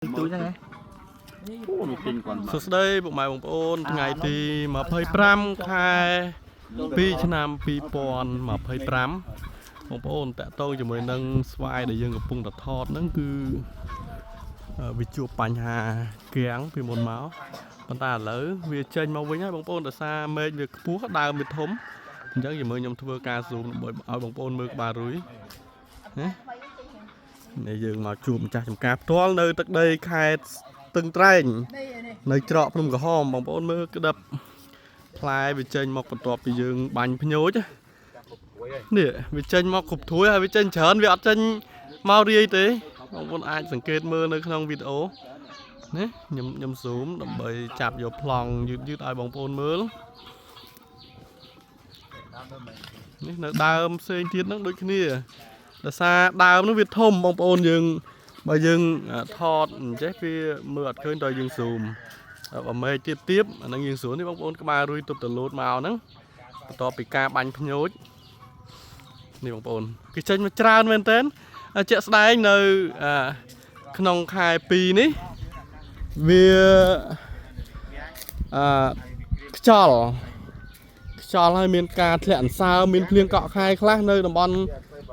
túi nha nghe Sốt đây bộ máy bóng ôn ngày thì mà phơi pram khai pi năm pi pon mà phơi pram bóng ôn tại tôi cho mới nâng xoay để dương gặp pung đặt thọt nâng cứ bị chụp bánh hà kéng vì một máu con ta lỡ vì trên màu với nhá bóng ôn ở xa mê việc phú đào bị thấm chẳng gì mới nhom thưa ca dùng bởi ở bóng ôn mưa bà rúi này dương mà chụp cha chụp cáp toán nơi tận đây khai từng tranh nơi trọ trong cái hòm bóng ôn mưa cái đập plai bị trên một phần tọp bị dương bánh phơi nhối chứ nè bị trên một cục thúi hay bị trên chởn bị ở trên mau đi thế bóng ôn aiสังเกต mưa nơi trong video nè nhầm zoom đầm bầy chạp vô plong như tại bóng ôn mưa nè đào xây tiết nó đôi khi là xa đào nó việt thôm bóng ôn dương bây dương thọt chết vì mượt khơi đòi dương zoom và mê tiếp nó nhìn xuống thì bóng ôn các ba rui tụt từ lốt màu nắng to bị ca bánh phơi nhốiนี่ bóng ôn cái chân mà tràn lên tên chạy slide nơi nông khai pi ní vì cho hay miền cà thẹn sao miền phiên cọ khai khác nơi đồng bọn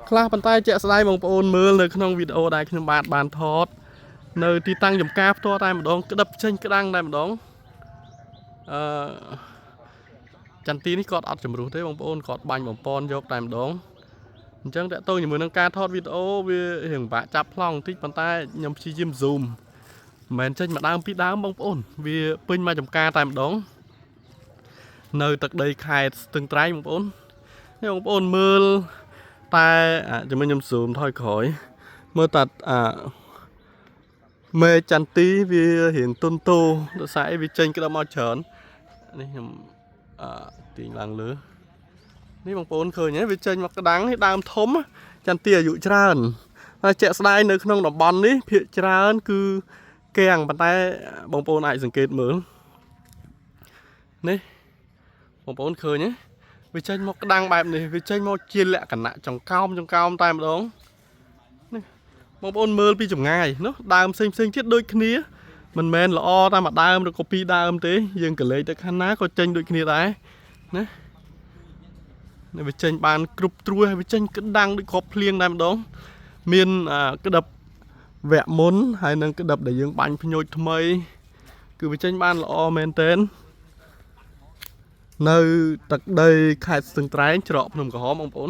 khác bàn tay chạy slide bóng ôn mưa nơi nông video đây khi bạn bàn thọt nơi thì tăng dòng cáp to tay một đống cái đập chân cái đăng đây một đống chăn tí ní cọt ọt chấm rú thế bóng ôn cọt bánh bóng pon dọc tay một đống chẳng để tôi như mới nâng ca thọt video vì hiện vạ chắp lòng thích bàn tay nhầm chi chim zoom mền trên mà đang pít đá bóng ôn vì pin mà dòng ca tay một đống nơi tận đây khai từng trái bóng ôn thế bóng ôn mưa tay cho mình nhầm zoom thôi khỏi mưa tạt mê chăn tí vì hiện tôn tô nó sẽ vì trên cái đó mau chởn này tiền làng lứaនេះបងប្អូនឃើញហើយវាចេញមកក្តាំងនេះដើមធំចន្ទទីអាយុច្រើនហើយជាក់ស្ដែងនៅក្នុងតំបន់នេះភាគច្រើនគឺកៀងប៉ុន្តែបងប្អូនអាចសង្កេតមើលនេះបងប្អូនឃើញទេវាចេញមកក្តាំងបែបនេះវាចេញមកជាលក្ខណៈចង្កោមតែម្ដងនេះបងប្អូនមើលពីចម្ងាយនោះដើមផ្សេងទៀតដូចគ្នាមិនមែនល្អតែមួយដើមឬក៏ពីរដើមទេយើងកលេចទៅខាងណាក៏ចេញដូចគ្នាដែរណាវាចេញបានគ្រប់ត្រួយហើយវាចេញក្តាំងដូចគ្រាប់ភ្លៀងតែម្ដងមានក្តាប់វគ្គមុនហើយនឹងក្តាប់ដែលយើងបាញ់ភ្ញូចថ្មីគឺវាចេញបានល្អមែនទែននៅទឹកដីខេត្តស្ទឹងត្រែងច្រកភ្នំក្រហមបងប្អូន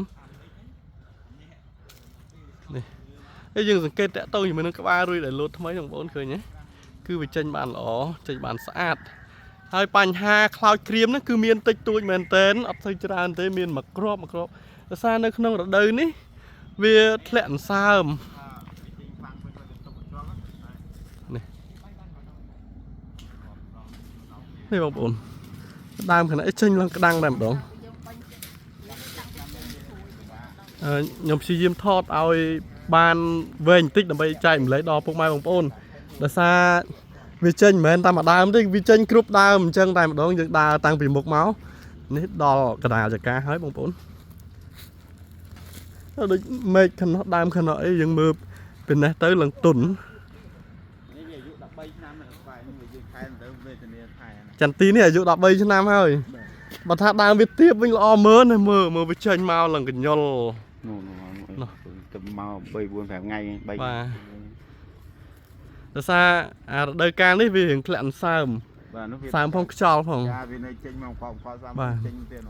នេះហើយយើងសង្កេតតាក់ទងជាមួយនឹងក្បាលរួយដែលលោតថ្មីបងប្អូនឃើញទេគឺវាចេញបានល្អចេញបានស្អាតហើយបញ្ហាខ្លោចក្រៀមហ្នឹងគឺមានតិចតួចមែនទែនអត់សូវច្រើនទេមានមួយគ្រាប់ដោយសារនៅក្នុងរដូវនេះវាធ្លាក់អន្សើមនេះបងប្អូនដើមខណៈចេញឡើងក្តាំងតែម្ដងខ្ញុំព្យាយាមថតឲ្យបានវែងបន្តិចដើម្បីចែកម្លែកដល់ពុកម៉ែបងប្អូនដោយសារវាចេញមិនមែនតែមួយដើមទេវាចេញគ្រប់ដើមអញ្ចឹងតែម្ដងយើងដើរតាំងពីមុខមកនេះដល់កណ្ដាលចកាហើយបងប្អូនដូចមេឃខាងនោះដើមខាងនោះអីយើងមើលពីនេះទៅឡើងទុននេះវាអាយុ13ឆ្នាំហើយស្វាយនេះវាយើងខែទៅវេទនាខែចន្ទទីនេះអាយុ13ឆ្នាំហើយបើថាដើមវាទៀបវិញល្អមើលណាមើលវាចេញមកឡើងកញ្ញុលនោះទៅមក3 4 5ថ្ងៃ3បាទដោយសាររដូវកាលនេះវារៀងធ្លាក់អន្សើមសើមផងខ្យល់ផងវានៅចេញមកកបសាមចេញទៀត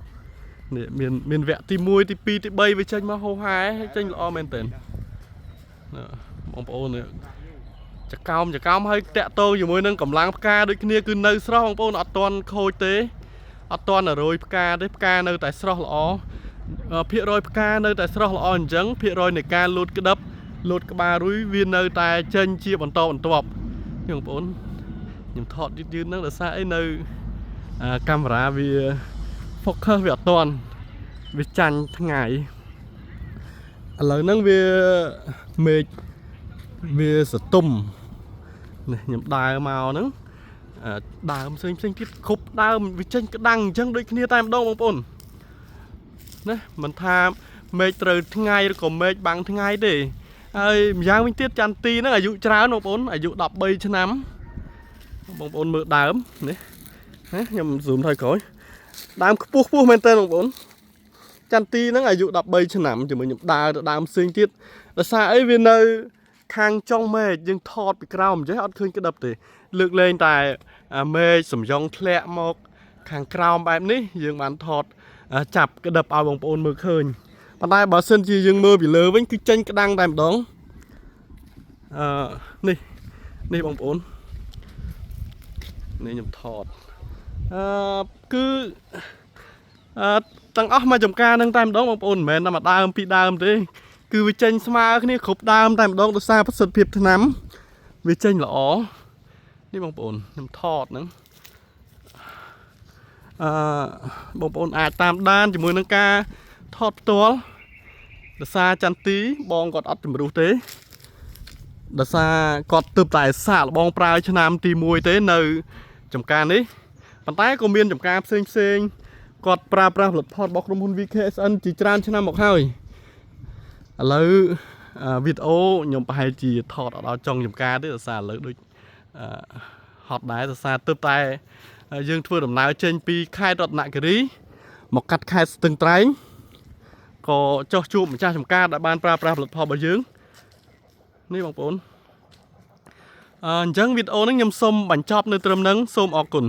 នេះមានវគ្គទី1ទី2ទី3វាចេញមកហូរហែចេញល្អមែនទែនបងប្អូនចកោមហើយតាក់ទងជាមួយនឹងកម្លាំងផ្កាដូចគ្នាគឺនៅស្រស់បងប្អូនអត់តន់ខូចទេអត់តន់រយផ្កាទេផ្កានៅតែស្រស់ល្អភាគរយផ្កានៅតែស្រស់ល្អអញ្ចឹងភាគរយនៃការលូតក្តាប់លូតក្បាលរួយវានៅតែចេញជាបន្តបន្ទាប់នេះបងប្អូនខ្ញុំថតយឺតហ្នឹងដោយសារអីនៅកាមេរ៉ាវា focus វាអត់ទាន់វាចាញ់ថ្ងៃឥឡូវហ្នឹងវាមេឃវាសតុំនេះខ្ញុំដើរមកហ្នឹងដើមផ្សេងទៀតគ្រប់ដើមវាចេញក្តាំងអញ្ចឹងដូចគ្នាតែម្ដងបងប្អូនណាមិនថាមេឃត្រូវថ្ងៃឬក៏មេឃបាំងថ្ងៃទេ ហើយម្យ៉ាងវិញទៀតចន្ទទីហ្នឹងអាយុច្រើនបងប្អូនអាយុ13ឆ្នាំបងប្អូនមើលដើមនេះខ្ញុំ zoom ថយក្រោយដើមខ្ពស់មែនតើបងប្អូនចន្ទទីហ្នឹងអាយុ13ឆ្នាំជាមួយខ្ញុំដើរទៅដើមផ្សេងទៀតដោយសារអីវានៅខាងចុងមេឃយើងថតពីក្រោមអញ្ចឹងអត់ឃើញក្តឹបទេលើកលែងតែមេឃសំយ៉ុងធ្លាក់មកខាងក្រោមបែបនេះយើងបានថតចាប់ក្តឹបឲ្យបងប្អូនមើលឃើញប៉ុន្តែបើសិនជាយើងមើលពីលើវិញគឺចេញក្តាំងតែម្ដងនេះបងប្អូននេះខ្ញុំថតគឺទាំងអស់មកចំការនឹងតែម្ដងបងប្អូនមិនមែនតែមួយដើមពីរដើមទេគឺវាចេញស្មើគ្នាគ្រប់ដើមតែម្ដងដោយសារប្រសិទ្ធភាពថ្នាំវាចេញល្អនេះបងប្អូនខ្ញុំថតហ្នឹងបងប្អូនអាចតាមដានជាមួយនឹងការថតផ្ទាល់ដោយសារចន្ទទីបងគាត់អត់ជំរុះទេដោយសារគាត់ទើបតែសាកល្បងប្រើឆ្នាំទី1ទេនៅចំការនេះប៉ុន្តែក៏មានចំការផ្សេងគាត់ប្រើប្រាស់ផលិតផលរបស់ក្រុមហ៊ុន VKSN ជាច្រើនឆ្នាំមកហើយឥឡូវវីដេអូខ្ញុំប្រហែលជាថតដល់ចុងចំការទេដោយសារឥឡូវដូចហត់ដែរដោយសារទើបតែយើងធ្វើដំណើរចេញពីខេត្តរតនគិរីមកកាត់ខេត្តស្ទឹងត្រែងក៏ចោះជួបម្ចាស់ចំការដែលបានប្រើប្រាស់ផលិតផលរបស់យើងនេះបងប្អូនអញ្ចឹងវីដេអូនេះខ្ញុំសូមបញ្ចប់នៅត្រឹមហ្នឹងសូមអរគុណ